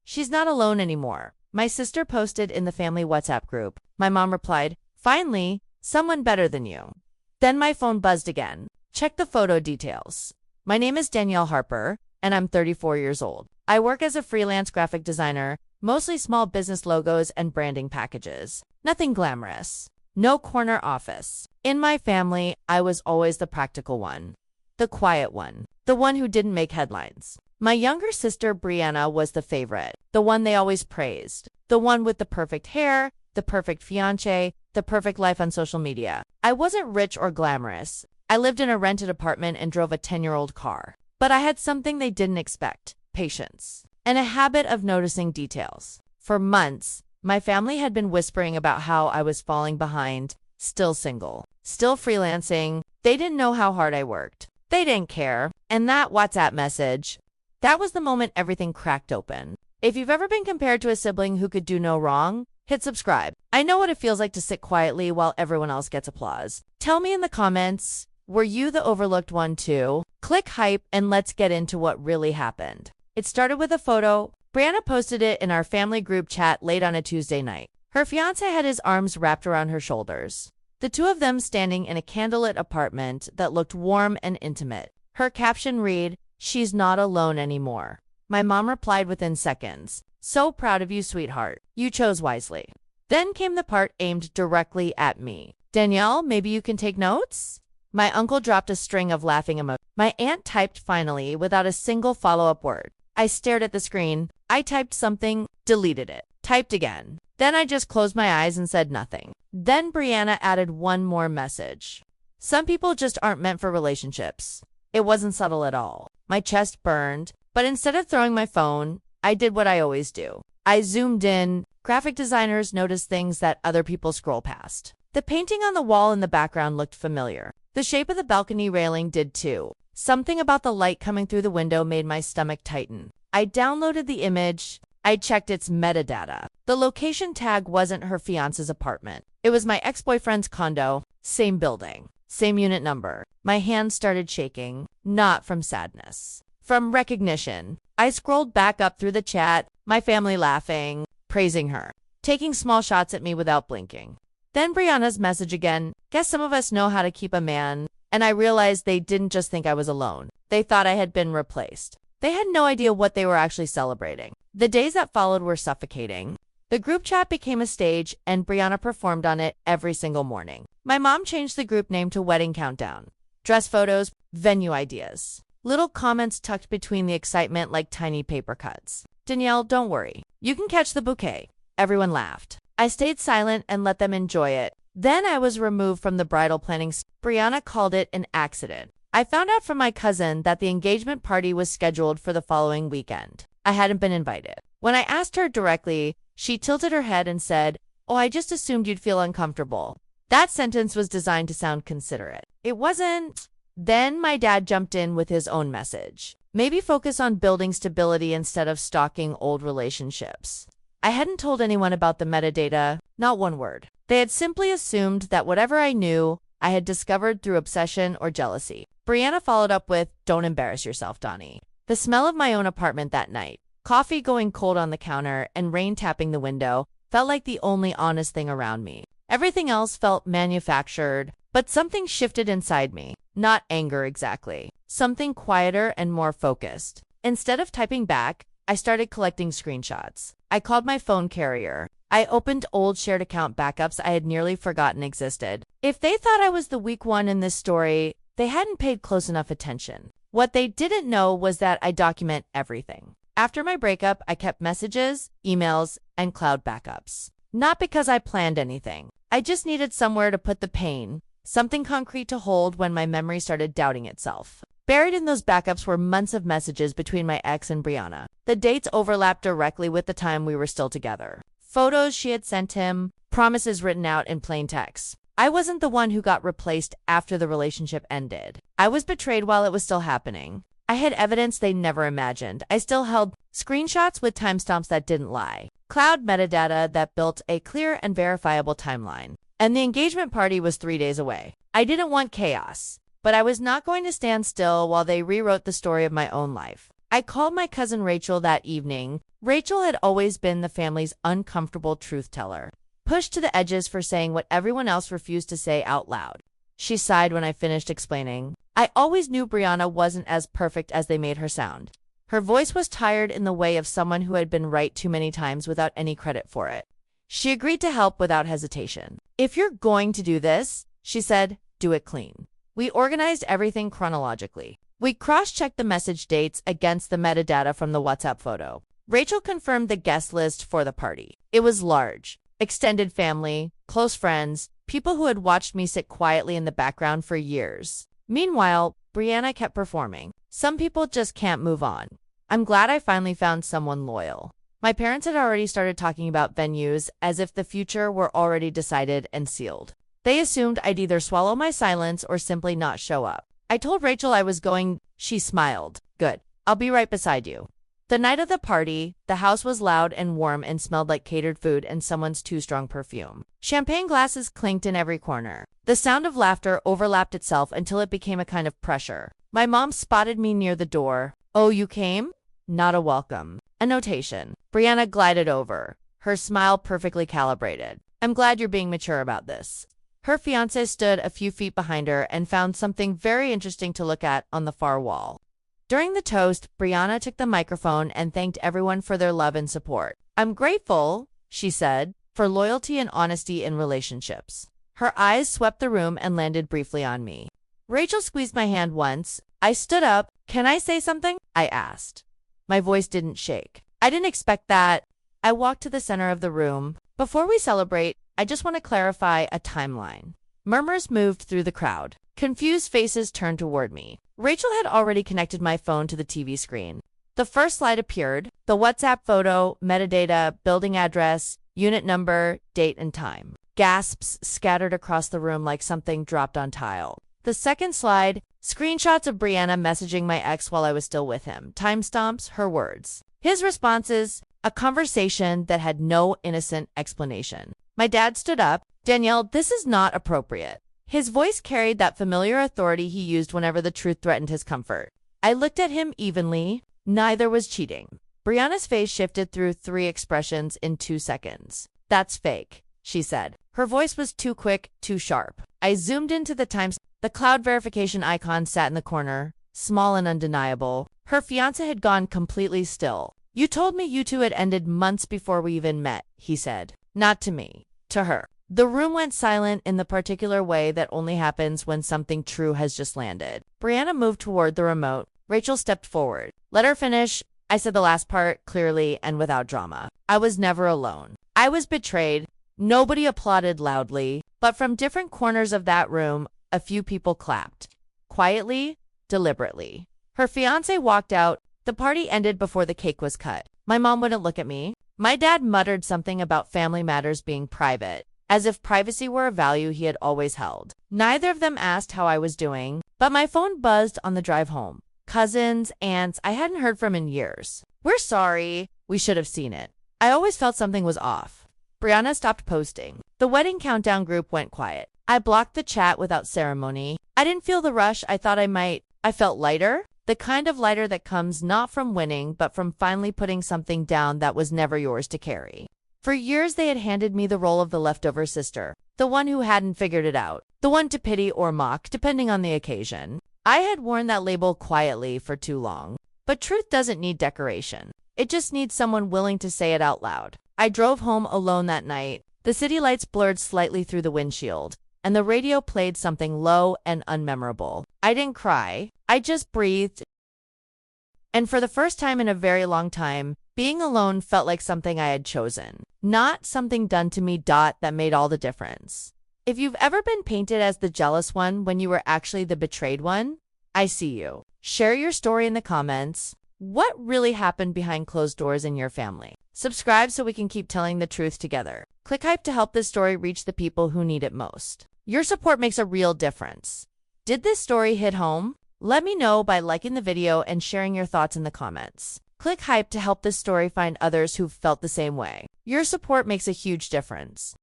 she's not alone anymore. My sister posted in the family WhatsApp group. My mom replied, finally, someone better than you. Then my phone buzzed again. Check the photo details. My name is Danielle Harper, and I'm 34 years old. I work as a freelance graphic designer, mostly small business logos and branding packages. Nothing glamorous. No corner office. In my family, I was always the practical one. The quiet one. The one who didn't make headlines. My younger sister, Brianna, was the favorite. The one they always praised. The one with the perfect hair, the perfect fiancé, the perfect life on social media. I wasn't rich or glamorous. I lived in a rented apartment and drove a 10-year-old car. But I had something they didn't expect. Patience. And a habit of noticing details. For months, my family had been whispering about how I was falling behind, still single, still freelancing. They didn't know how hard I worked. They didn't care. And that WhatsApp message, that was the moment everything cracked open. If you've ever been compared to a sibling who could do no wrong, hit subscribe. I know what it feels like to sit quietly while everyone else gets applause. Tell me in the comments, were you the overlooked one too? Click hype and let's get into what really happened. It started with a photo. Brianna posted it in our family group chat late on a Tuesday night. Her fiancé had his arms wrapped around her shoulders. The two of them standing in a candlelit apartment that looked warm and intimate. Her caption read, "She's not alone anymore." My mom replied within seconds, "So proud of you, sweetheart. You chose wisely." Then came the part aimed directly at me. "Danielle, maybe you can take notes?" My uncle dropped a string of laughing emojis. My aunt typed finally without a single follow-up word. I stared at the screen. I typed something, deleted it, typed again. Then I just closed my eyes and said nothing. Then Brianna added one more message. "Some people just aren't meant for relationships." It wasn't subtle at all. My chest burned, but instead of throwing my phone, I did what I always do. I zoomed in. Graphic designers notice things that other people scroll past. The painting on the wall in the background looked familiar. The shape of the balcony railing did too. Something about the light coming through the window made my stomach tighten. I downloaded the image. I checked its metadata. The location tag wasn't her fiance's apartment. It was my ex-boyfriend's condo, same building, same unit number. My hands started shaking, not from sadness, from recognition. I scrolled back up through the chat, my family laughing, praising her, taking small shots at me without blinking. Then Brianna's message again, "Guess some of us know how to keep a man." And I realized they didn't just think I was alone. They thought I had been replaced. They had no idea what they were actually celebrating. The days that followed were suffocating. The group chat became a stage, and Brianna performed on it every single morning. My mom changed the group name to Wedding Countdown. Dress photos, venue ideas. Little comments tucked between the excitement like tiny paper cuts. "Danielle, don't worry. You can catch the bouquet." Everyone laughed. I stayed silent and let them enjoy it. Then I was removed from the bridal planning. Brianna called it an accident. I found out from my cousin that the engagement party was scheduled for the following weekend. I hadn't been invited. When I asked her directly, she tilted her head and said, "Oh, I just assumed you'd feel uncomfortable." That sentence was designed to sound considerate. It wasn't. Then my dad jumped in with his own message. Maybe focus on building stability instead of stalking old relationships. I hadn't told anyone about the metadata, not one word. They had simply assumed that whatever I knew, I had discovered through obsession or jealousy. Brianna followed up with, "Don't embarrass yourself, Donnie." The smell of my own apartment that night, coffee going cold on the counter and rain tapping the window, felt like the only honest thing around me. Everything else felt manufactured, but something shifted inside me. Not anger exactly. Something quieter and more focused. Instead of typing back, I started collecting screenshots. I called my phone carrier. I opened old shared account backups I had nearly forgotten existed. If they thought I was the weak one in this story, they hadn't paid close enough attention. What they didn't know was that I document everything. After my breakup, I kept messages, emails, and cloud backups. Not because I planned anything. I just needed somewhere to put the pain, something concrete to hold when my memory started doubting itself. Buried in those backups were months of messages between my ex and Brianna. The dates overlapped directly with the time we were still together. Photos she had sent him, promises written out in plain text. I wasn't the one who got replaced after the relationship ended. I was betrayed while it was still happening. I had evidence they never imagined. I still held screenshots with timestamps that didn't lie. Cloud metadata that built a clear and verifiable timeline. And the engagement party was 3 days away. I didn't want chaos. But I was not going to stand still while they rewrote the story of my own life. I called my cousin Rachel that evening. Rachel had always been the family's uncomfortable truth teller, pushed to the edges for saying what everyone else refused to say out loud. She sighed when I finished explaining. I always knew Brianna wasn't as perfect as they made her sound. Her voice was tired in the way of someone who had been right too many times without any credit for it. She agreed to help without hesitation. If you're going to do this, she said, do it clean. We organized everything chronologically. We cross-checked the message dates against the metadata from the WhatsApp photo. Rachel confirmed the guest list for the party. It was large. Extended family, close friends, people who had watched me sit quietly in the background for years. Meanwhile, Brianna kept performing. Some people just can't move on. I'm glad I finally found someone loyal. My parents had already started talking about venues as if the future were already decided and sealed. They assumed I'd either swallow my silence or simply not show up. I told Rachel I was going. She smiled. Good. I'll be right beside you. The night of the party, the house was loud and warm and smelled like catered food and someone's too strong perfume. Champagne glasses clinked in every corner. The sound of laughter overlapped itself until it became a kind of pressure. My mom spotted me near the door. Oh, you came? Not a welcome. A notation. Brianna glided over, her smile perfectly calibrated. I'm glad you're being mature about this. Her fiancé stood a few feet behind her and found something very interesting to look at on the far wall. During the toast, Brianna took the microphone and thanked everyone for their love and support. I'm grateful, she said, for loyalty and honesty in relationships. Her eyes swept the room and landed briefly on me. Rachel squeezed my hand once. I stood up. Can I say something? I asked. My voice didn't shake. I didn't expect that. I walked to the center of the room. Before we celebrate, I just want to clarify a timeline. Murmurs moved through the crowd. Confused faces turned toward me. Rachel had already connected my phone to the TV screen. The first slide appeared, the WhatsApp photo, metadata, building address, unit number, date and time. Gasps scattered across the room like something dropped on tile. The second slide, screenshots of Brianna messaging my ex while I was still with him. Timestamps, her words. His responses, a conversation that had no innocent explanation. My dad stood up. Danielle, this is not appropriate. His voice carried that familiar authority he used whenever the truth threatened his comfort. I looked at him evenly. Neither was cheating. Brianna's face shifted through 3 expressions in 2 seconds. That's fake, she said. Her voice was too quick, too sharp. I zoomed into the times. The cloud verification icon sat in the corner, small and undeniable. Her fiancé had gone completely still. You told me you two had ended months before we even met, he said. Not to me. To her. The room went silent in the particular way that only happens when something true has just landed. Brianna moved toward the remote. Rachel stepped forward. Let her finish. I said the last part clearly and without drama. I was never alone. I was betrayed. Nobody applauded loudly, but from different corners of that room, a few people clapped. Quietly, deliberately. Her fiancé walked out. The party ended before the cake was cut. My mom wouldn't look at me. My dad muttered something about family matters being private, as if privacy were a value he had always held. Neither of them asked how I was doing, but my phone buzzed on the drive home. Cousins, aunts, I hadn't heard from in years. We're sorry. We should have seen it. I always felt something was off. Brianna stopped posting. The wedding countdown group went quiet. I blocked the chat without ceremony. I didn't feel the rush I thought I might. I felt lighter. The kind of lighter that comes not from winning, but from finally putting something down that was never yours to carry. For years they had handed me the role of the leftover sister, the one who hadn't figured it out, the one to pity or mock, depending on the occasion. I had worn that label quietly for too long. But truth doesn't need decoration. It just needs someone willing to say it out loud. I drove home alone that night. The city lights blurred slightly through the windshield, and the radio played something low and unmemorable. I didn't cry. I just breathed. And for the first time in a very long time, being alone felt like something I had chosen, not something done to me. That made all the difference. If you've ever been painted as the jealous one when you were actually the betrayed one, I see you. Share your story in the comments. What really happened behind closed doors in your family? Subscribe so we can keep telling the truth together. Click hype to help this story reach the people who need it most. Your support makes a real difference. Did this story hit home? Let me know by liking the video and sharing your thoughts in the comments. Click hype to help this story find others who've felt the same way. Your support makes a huge difference.